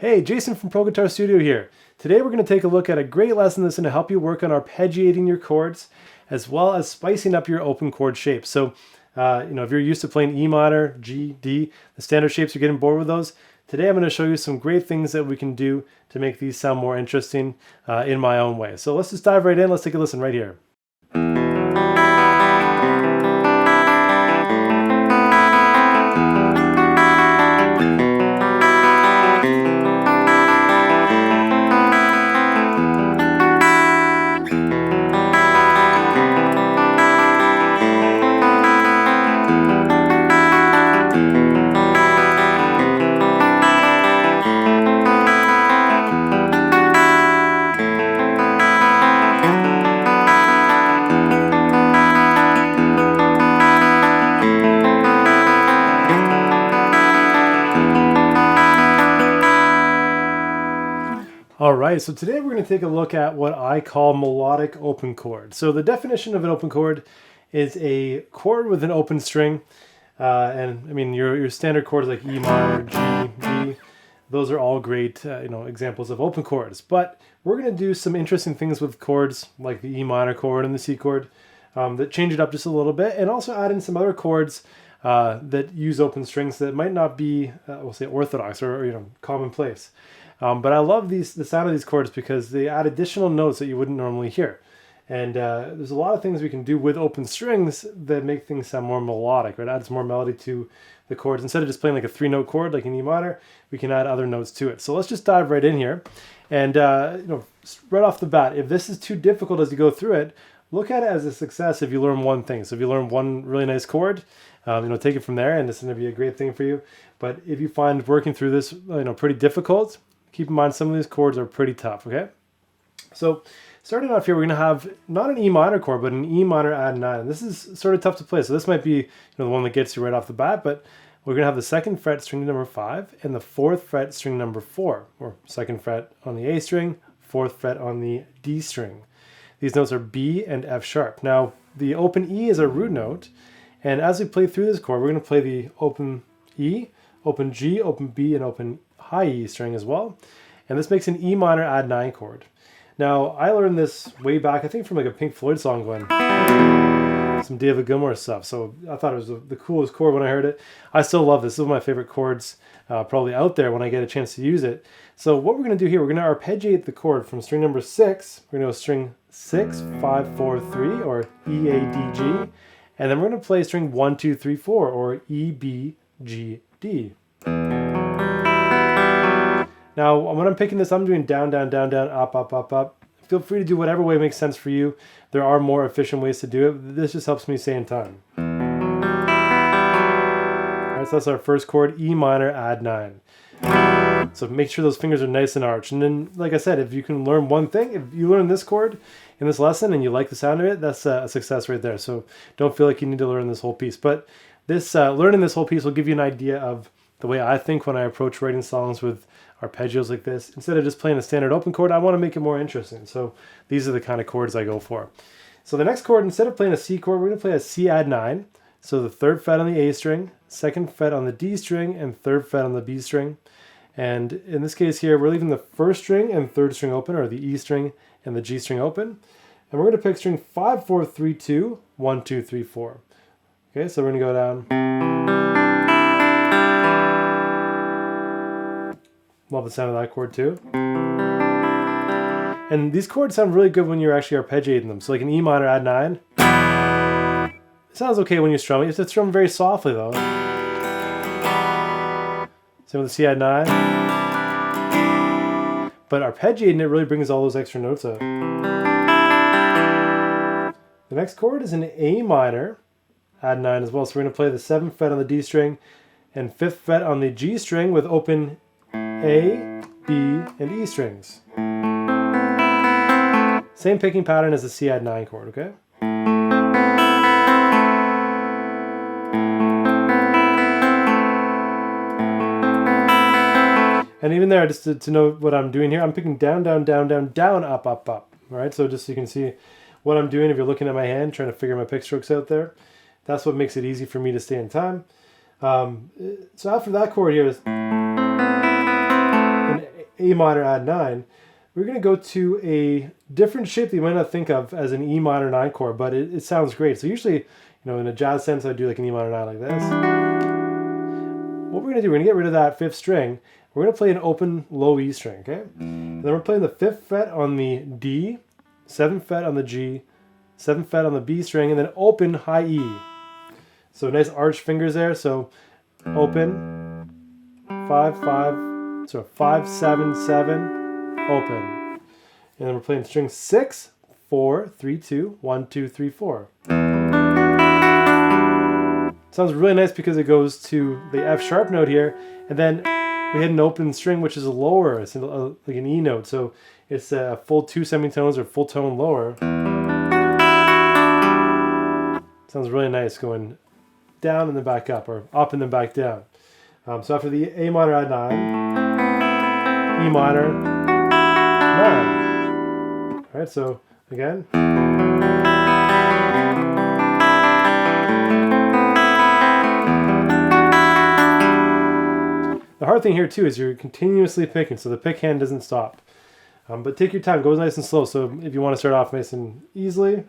Hey, Jason from Pro Guitar Studio here. Today we're going to take a look at a great lesson that's going to help you work on arpeggiating your chords as well as spicing up your open chord shapes. So, if you're used to playing E minor, G, D, the standard shapes, you're getting bored with those. Today I'm going to show you some great things that we can do to make these sound more interesting in my own way. So let's just dive right in. Let's take a listen right here. All right, so today we're going to take a look at what I call melodic open chord. So the definition of an open chord is a chord with an open string. And I mean, your standard chords like E minor, G, D, those are all great examples of open chords. But we're going to do some interesting things with chords like the E minor chord and the C chord that change it up just a little bit, and also add in some other chords that use open strings that might not be, we'll say, orthodox or commonplace. But I love the sound of these chords because they add additional notes that you wouldn't normally hear. And there's a lot of things we can do with open strings that make things sound more melodic, right? Adds more melody to the chords. Instead of just playing like a 3-note chord like in E minor, we can add other notes to it. So let's just dive right in here. And right off the bat, if this is too difficult as you go through it, look at it as a success if you learn one thing. So if you learn one really nice chord, take it from there, and this is going to be a great thing for you. But if you find working through this pretty difficult, keep in mind some of these chords are pretty tough, okay? So starting off here, we're going to have not an E minor chord, but an E minor add 9. This is sort of tough to play, so this might be the one that gets you right off the bat, but we're going to have the 2nd fret string number 5 and the 4th fret string number 4, or 2nd fret on the A string, 4th fret on the D string. These notes are B and F sharp. Now, the open E is a root note, and as we play through this chord, we're going to play the open E, open G, open B, and open high E string as well, and this makes an E minor add 9 chord. Now I learned this way back, I think from like a Pink Floyd song going, some David Gilmour stuff, so I thought it was the coolest chord when I heard it. I still love this. This is one of my favorite chords probably out there when I get a chance to use it. So what we're going to do here, we're going to arpeggiate the chord from string number 6. We're going to go string 6, 5, 4, 3, or E, A, D, G, and then we're going to play string 1, 2, 3, 4, or E, B, G, D. Now, when I'm picking this, I'm doing down, down, down, down, up, up, up, up. Feel free to do whatever way makes sense for you. There are more efficient ways to do it. This just helps me stay in time. All right, so that's our first chord, E minor, add 9. So make sure those fingers are nice and arched. And then, like I said, if you can learn one thing, if you learn this chord in this lesson and you like the sound of it, that's a success right there. So don't feel like you need to learn this whole piece. But this learning this whole piece will give you an idea of the way I think when I approach writing songs with arpeggios like this. Instead of just playing a standard open chord, I want to make it more interesting. So these are the kind of chords I go for. So the next chord, instead of playing a C chord, we're going to play a C add 9. So the 3rd fret on the A string, 2nd fret on the D string, and 3rd fret on the B string. And in this case here, we're leaving the 1st string and 3rd string open, or the E string and the G string open. And we're going to pick string 5, 4, 3, 2, 1, 2, 3, 4. Okay, so we're going to go down. Love the sound of that chord too. And these chords sound really good when you're actually arpeggiating them. So like an E minor add 9. It sounds okay when you strum it. You have to strum very softly though. Same with the C add 9. But arpeggiating it really brings all those extra notes out. The next chord is an A minor add 9 as well. So we're going to play the 7th fret on the D string and 5th fret on the G string with open A, B, and E strings. Same picking pattern as the C add 9 chord, okay? And even there, just to know what I'm doing here, I'm picking down, down, down, down, down, up, up, up. All right, so just so you can see what I'm doing if you're looking at my hand, trying to figure my pick strokes out there. That's what makes it easy for me to stay in time. So after that chord here is an A minor add 9, we're going to go to a different shape that you might not think of as an E minor 9 chord, but it sounds great. So usually, in a jazz sense, I do like an E minor 9 like this. What we're going to do, we're going to get rid of that 5th string. We're going to play an open low E string, okay? And then we're playing the 5th fret on the D, 7th fret on the G, 7th fret on the B string, and then open high E. So nice arch fingers there. So open, 5, 5, so 5, 7, 7, open. And then we're playing string 6, 4, 3, 2, 1, 2, 3, 4. Sounds really nice because it goes to the F sharp note here, and then we hit an open string which is lower. It's like an E note, so it's a full 2 semitones or full tone lower. Sounds really nice going down and then back up, or up and then back down. So after the A minor add 9, E minor 9. All right, so again. The hard thing here too is you're continuously picking, so the pick hand doesn't stop. But take your time, goes nice and slow. So if you want to start off nice and easily.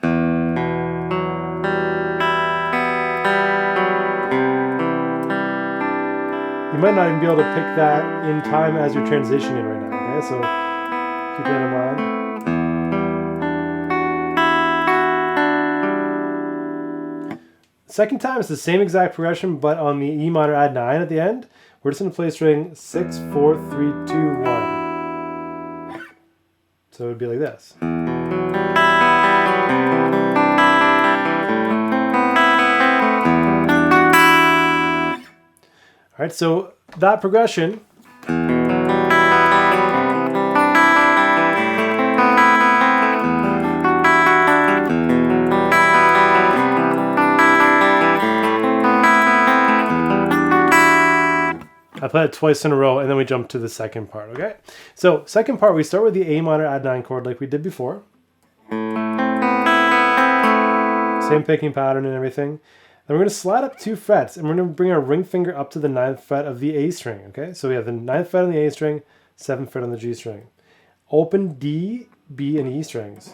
You might not even be able to pick that in time as you're transitioning right now, okay? So keep that in mind. Second time, it's the same exact progression, but on the E minor add 9 at the end. We're just going to play string 6, 4, 3, 2, 1. So it would be like this. All right, so that progression I play it twice in a row, and then we jump to the second part, okay? So second part, we start with the A minor add 9 chord like we did before. Same picking pattern and everything. Then we're going to slide up 2 frets, and we're going to bring our ring finger up to the 9th fret of the A string, okay? So we have the 9th fret on the A string, 7th fret on the G string. Open D, B, and E strings.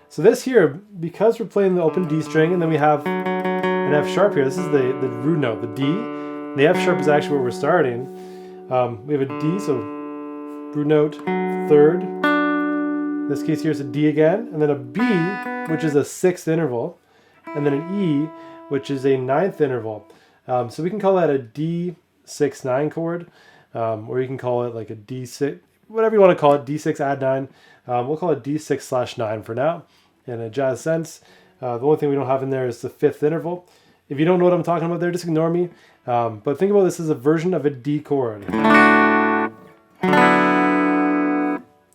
So this here, because we're playing the open D string, and then we have an F sharp here. This is the root note, the D. The F sharp is actually where we're starting. We have a D, so root note, 3rd. In this case here is a D again, and then a B, which is a 6th interval, and then an E, which is a 9th interval. So we can call that a D6-9 chord, or you can call it like a D6, whatever you want to call it, D6 add 9. We'll call it D6/9 for now, in a jazz sense. The only thing we don't have in there is the 5th interval. If you don't know what I'm talking about there, just ignore me. But think about this as a version of a D chord.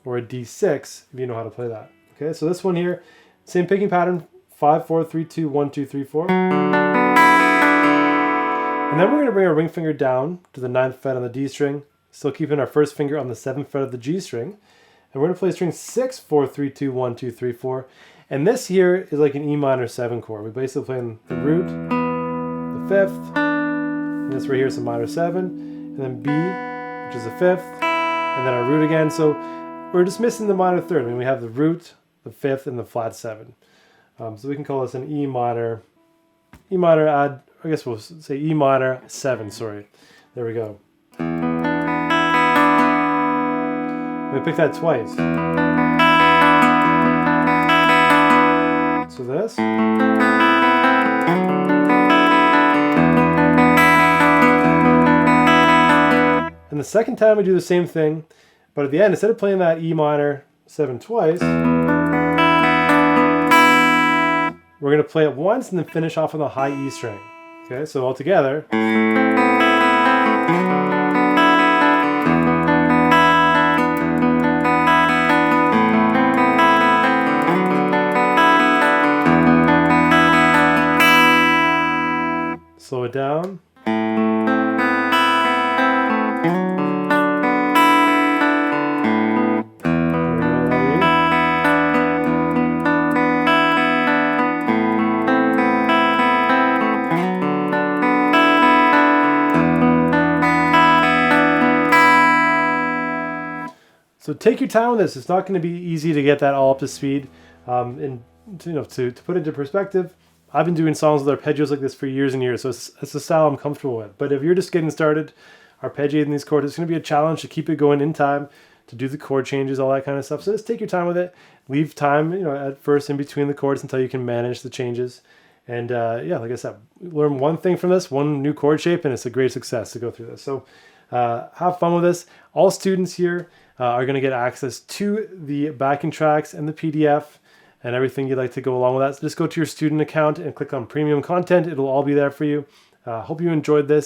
Or a D6, if you know how to play that. Okay, so this one here, same picking pattern, 5, 4, 3, 2, 1, 2, 3, 4. And then we're going to bring our ring finger down to the 9th fret on the D string, still keeping our first finger on the 7th fret of the G string. And we're going to play string 6, 4, 3, 2, 1, 2, 3, 4. And this here is like an E minor 7 chord. We're basically playing the root, the 5th, and this right here is a minor 7, and then B, which is the 5th, and then our root again. So we're just missing the minor 3rd. I mean, we have the root, the 5th, and the flat 7. So we can call this an E minor add, I guess we'll say E minor 7, sorry. There we go. We pick that twice. So this. And the second time we do the same thing, but at the end, instead of playing that E minor 7 twice, we're going to play it once and then finish off on the high E string. Okay, so all together. Slow it down. So take your time with this. It's not going to be easy to get that all up to speed. And to put it into perspective, I've been doing songs with arpeggios like this for years and years, so it's a style I'm comfortable with. But if you're just getting started, arpeggiating these chords, it's going to be a challenge to keep it going in time, to do the chord changes, all that kind of stuff. So just take your time with it. Leave time, at first in between the chords until you can manage the changes. And yeah, like I said, learn one thing from this, one new chord shape, and it's a great success to go through this. So have fun with this. All students here are going to get access to the backing tracks and the PDF and everything you'd like to go along with that. So just go to your student account and click on premium content. It'll all be there for you. Hope you enjoyed this.